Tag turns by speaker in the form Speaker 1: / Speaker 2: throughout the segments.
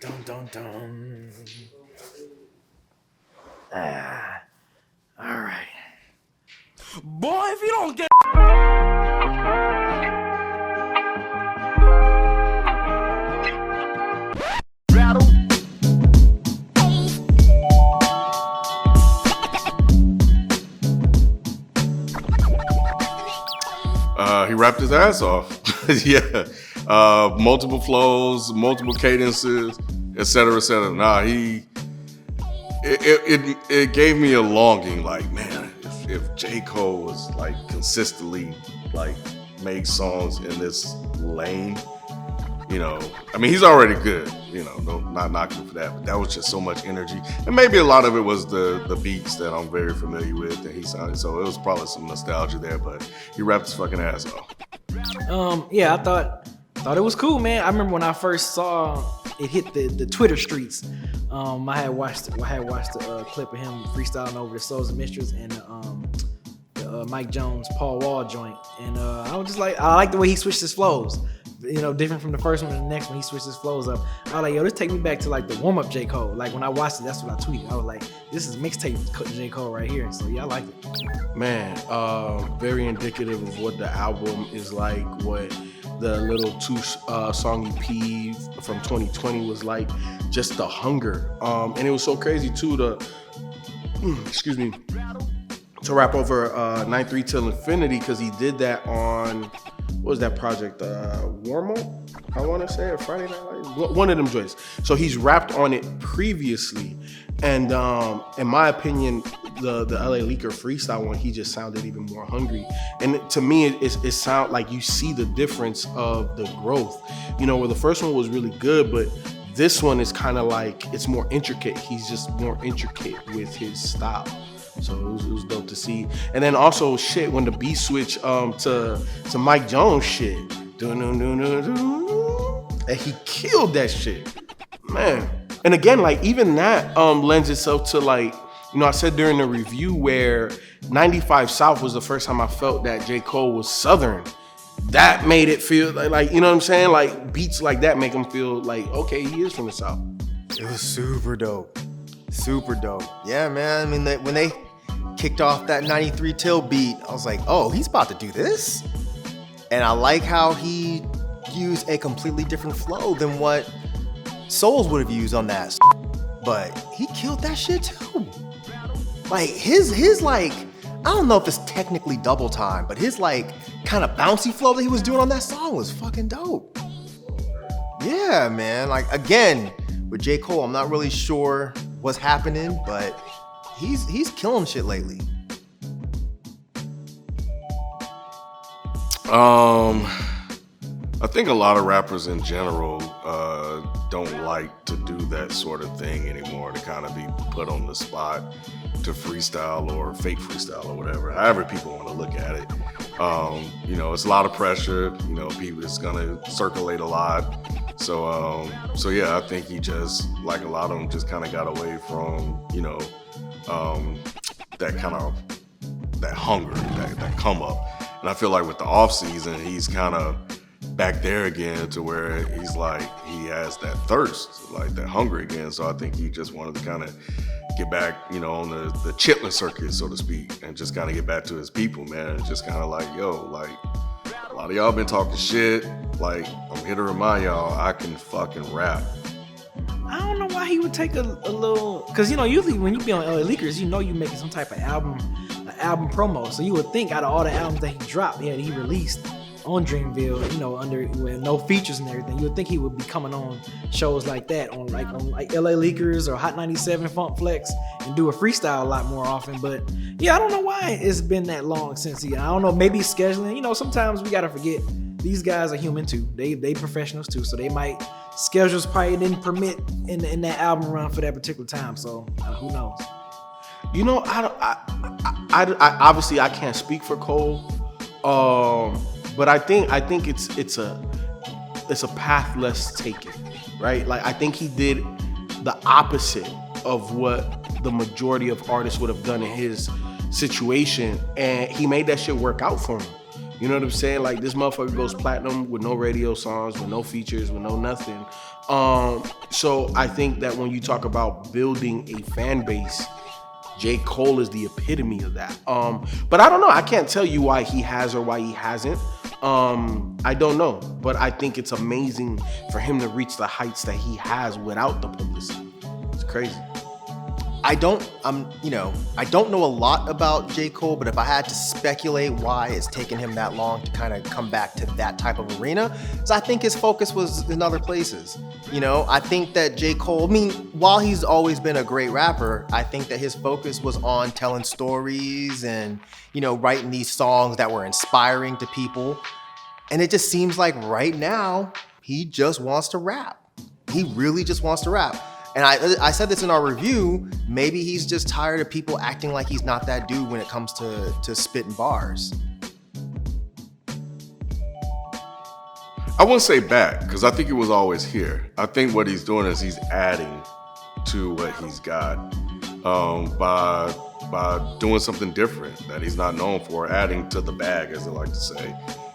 Speaker 1: Dun dun dun. Ah, all right.
Speaker 2: Boy, if you don't get
Speaker 3: he rapped his ass off. Yeah. Multiple flows, multiple cadences, et cetera, et cetera. Nah, it gave me a longing, like, man, if J. Cole was like consistently like made songs in this lane, I mean, he's already good, not knocking him for that, but that was just so much energy. And maybe a lot of it was the beats that I'm very familiar with that he sounded, so it was probably some nostalgia there, but he rapped his fucking ass off.
Speaker 1: Yeah, I thought it was cool, man. I remember when I first saw it hit the Twitter streets. I had watched the clip of him freestyling over the Souls of Mistress and the Mike Jones Paul Wall joint, and I was just like, I like the way he switched his flows. Different from the first one and the next one, he switched his flows up. I was like, yo, this take me back to like the warm up J. Cole. Like when I watched it, that's what I tweeted. I was like, this is mixtape J. Cole right here. So yeah, I like it.
Speaker 4: Man, very indicative of what the album is like, what the little two-song EP from 2020 was like, just the hunger. And it was so crazy too to rap over 9-3 Till Infinity, because he did that on, what was that project? Warm Up, I want to say, or Friday Night Lights, one of them joints. So he's rapped on it previously, and in my opinion, the LA Leaker freestyle one, he just sounded even more hungry. And to me, it sound like you see the difference of the growth. Where the first one was really good, but this one is kind of like, it's more intricate. He's just more intricate with his style. So it was dope to see. And then also when the beat switch to Mike Jones shit. And he killed that shit. Man. And again, like, even that lends itself to, like, I said during the review where 95 South was the first time I felt that J. Cole was Southern. That made it feel like, you know what I'm saying? Like, beats like that make him feel like, okay, he is from the South.
Speaker 5: It was super dope. Super dope. Yeah, man. I mean, when they kicked off that 93 Till beat, I was like, oh, he's about to do this? And I like how he used a completely different flow than what Souls would have used on that. But he killed that shit too. Like, his like, I don't know if it's technically double time, but his like kind of bouncy flow that he was doing on that song was fucking dope. Yeah, man. Like, again, with J. Cole, I'm not really sure what's happening, but he's killing shit lately.
Speaker 3: I think a lot of rappers in general don't like to do that sort of thing anymore, to kind of be put on the spot to freestyle or fake freestyle or whatever, however people want to look at it. It's a lot of pressure. People, it's gonna circulate a lot. So yeah, I think he just, like a lot of them, just kind of got away from, that kind of, that hunger, that come up. And I feel like with the off season, he's kind of back there again, to where he's like, he has that thirst, like that hunger again. So I think he just wanted to kind of get back, on the chitlin circuit, so to speak, and just kind of get back to his people, man. And just kind of like, yo, like, a lot of y'all been talking shit. Like, I'm here to remind y'all, I can fucking rap.
Speaker 1: I don't know why he would take a little, because usually when you be on LA Leakers, you making some type of album promo. So you would think out of all the albums that he dropped, he released on Dreamville, under with no features and everything, you would think he would be coming on shows like that, on LA Leakers or Hot 97 Funk Flex, and do a freestyle a lot more often. But yeah, I don't know why it's been that long since I don't know, maybe scheduling. Sometimes we gotta forget these guys are human too. They professionals too, so they might, schedules probably didn't permit in that album run for that particular time. So who knows?
Speaker 4: I obviously I can't speak for Cole, but I think it's a path less taken, right? Like, I think he did the opposite of what the majority of artists would have done in his situation, and he made that shit work out for him. You know what I'm saying? Like this motherfucker goes platinum with no radio songs, with no features, with no nothing. So I think that when you talk about building a fan base, J. Cole is the epitome of that. But I don't know. I can't tell you why he has or why he hasn't. I don't know. But I think it's amazing for him to reach the heights that he has without the publicity. It's crazy.
Speaker 5: I don't know a lot about J. Cole, but if I had to speculate why it's taken him that long to kind of come back to that type of arena, is I think his focus was in other places. I think that J. Cole, while he's always been a great rapper, I think that his focus was on telling stories and, writing these songs that were inspiring to people. And it just seems like right now, he just wants to rap. He really just wants to rap. And I said this in our review, maybe he's just tired of people acting like he's not that dude when it comes to spitting bars.
Speaker 3: I wouldn't say back, because I think it was always here. I think what he's doing is he's adding to what he's got by doing something different that he's not known for, adding to the bag, as they like to say.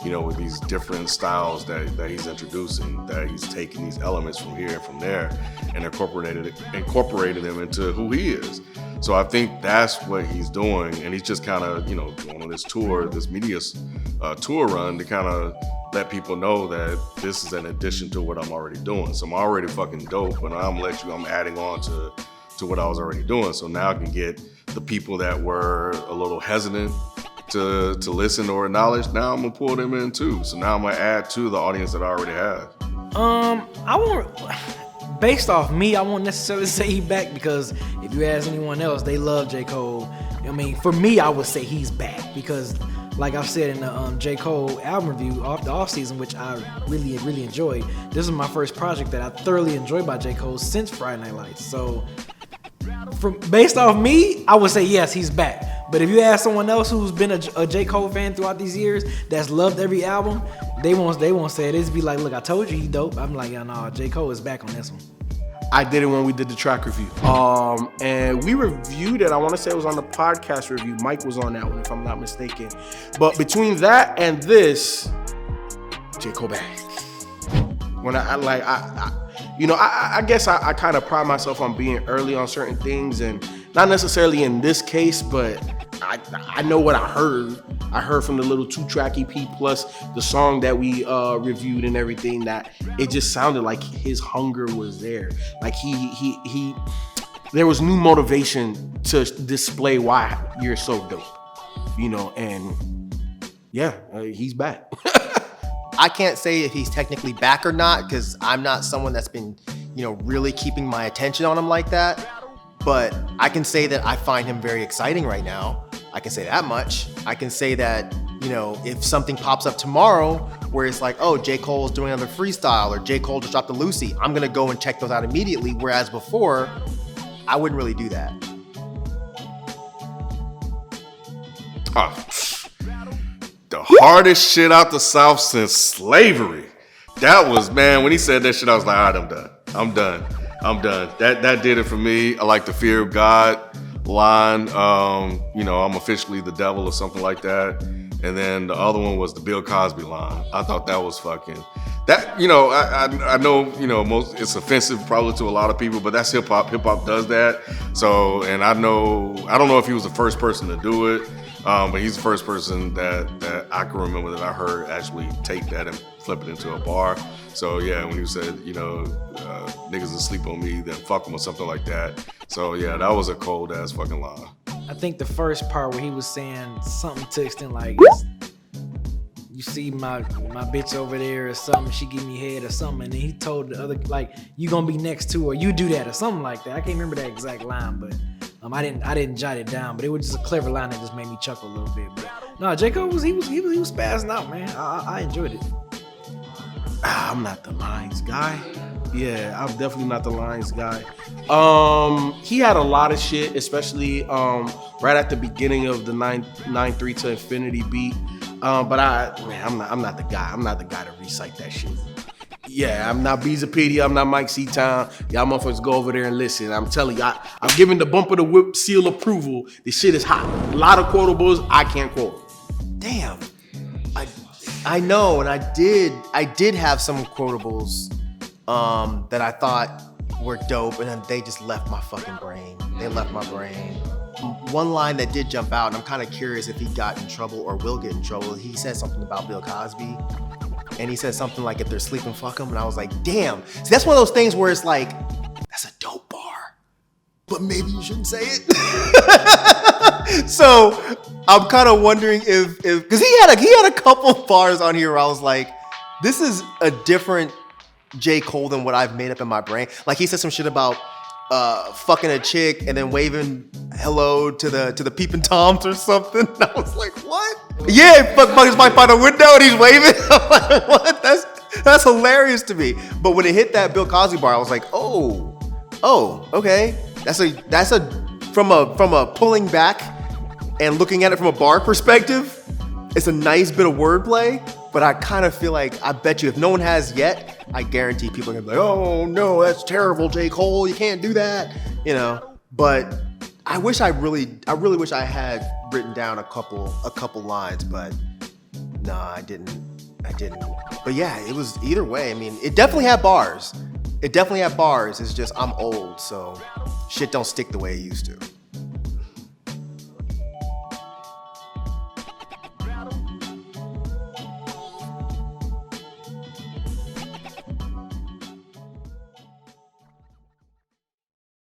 Speaker 3: With these different styles that he's introducing, that he's taking these elements from here and from there and incorporated them into who he is. So I think that's what he's doing. And he's just kind of, going on this tour, this media tour run to kind of let people know that this is an addition to what I'm already doing. So I'm already fucking dope, but I'm adding on to what I was already doing. So now I can get the people that were a little hesitant to listen or acknowledge. Now I'm gonna pull them in too. So now I'm gonna add to the audience that I already have.
Speaker 1: Based off me, I won't necessarily say he back, because if you ask anyone else, they love J. Cole. For me, I would say he's back because, like I've said in the J. Cole album review off the off season, which I really, really enjoyed. This is my first project that I thoroughly enjoyed by J. Cole since Friday Night Lights. So, based off me, I would say yes, he's back. But if you ask someone else who's been a J. Cole fan throughout these years, that's loved every album, they won't say it. It's be like, look, I told you he dope. I'm like, yeah, no, J. Cole is back on this one.
Speaker 4: I did it when we did the track review. And we reviewed it. I want to say it was on the podcast review. Myke was on that one, if I'm not mistaken. But between that and this, J. Cole back. When I guess I kind of pride myself on being early on certain things, and not necessarily in this case, but I know what I heard. I heard from the little 2-track EP plus the song that we reviewed and everything, that it just sounded like his hunger was there. Like he there was new motivation to display why you're so dope, and yeah, he's back.
Speaker 5: I can't say if he's technically back or not, because I'm not someone that's been, really keeping my attention on him like that. But I can say that I find him very exciting right now. I can say that much. I can say that, if something pops up tomorrow where it's like, oh, J. Cole's doing another freestyle, or J. Cole just dropped a Lucy, I'm going to go and check those out immediately. Whereas before, I wouldn't really do that.
Speaker 3: The hardest shit out the South since slavery. That was, man, when he said that shit, I was like, all right, I'm done. That did it for me. I like the fear of God line. I'm officially the devil or something like that. And then the other one was the Bill Cosby line. I thought that was fucking, that, I know, most, it's offensive probably to a lot of people, but that's hip hop. Hip hop does that. So, and I don't know if he was the first person to do it. But he's the first person that I can remember that I heard actually take that and flip it into a bar. So yeah, when he said, niggas will sleep on me, then fuck them or something like that. So yeah, that was a cold ass fucking line.
Speaker 1: I think the first part where he was saying something to the extent like, you see my bitch over there or something, she give me head or something, and then he told the other, like, you gonna be next to her, you do that or something like that. I can't remember that exact line, but I didn't jot it down, but it was just a clever line that just made me chuckle a little bit. But no, J. Cole was spazzing out, man. I enjoyed it.
Speaker 4: I'm not the lines guy. Yeah, I'm definitely not the lines guy. He had a lot of shit, especially right at the beginning of the 9-3 to Infinity beat. But I'm not the guy. I'm not the guy to recite that shit. Yeah, I'm not Beezypedia. I'm not Myke C-Town. Y'all motherfuckers go over there and listen. I'm telling you, I'm giving the bump of the whip seal approval. This shit is hot. A lot of quotables I can't quote.
Speaker 5: Damn. I know, and I did have some quotables that I thought were dope, and then they just left my fucking brain. They left my brain. One line that did jump out, and I'm kind of curious if he got in trouble or will get in trouble. He said something about Bill Cosby, and he said something like, if they're sleeping, fuck them. And I was like, damn. See, that's one of those things where it's like, that's a dope bar, but maybe you shouldn't say it. So I'm kind of wondering if because he had a couple bars on here where I was like, this is a different J. Cole than what I've made up in my brain. Like he said some shit about fucking a chick and then waving hello to the peeping toms or something. And I was like, what? Yeah, fuck his wife by the window and he's waving. I'm like, what? That's hilarious to me. But when it hit that Bill Cosby bar, I was like, oh, okay. That's a from a pulling back and looking at it from a bar perspective, it's a nice bit of wordplay. But I kind of feel like, I bet you if no one has yet, I guarantee people are gonna be like, oh no, that's terrible, J. Cole, you can't do that, you know. But I really wish I had written down a couple lines, but nah, I didn't. But yeah, it was either way. I mean, it definitely had bars. It's just I'm old, so shit don't stick the way it used to.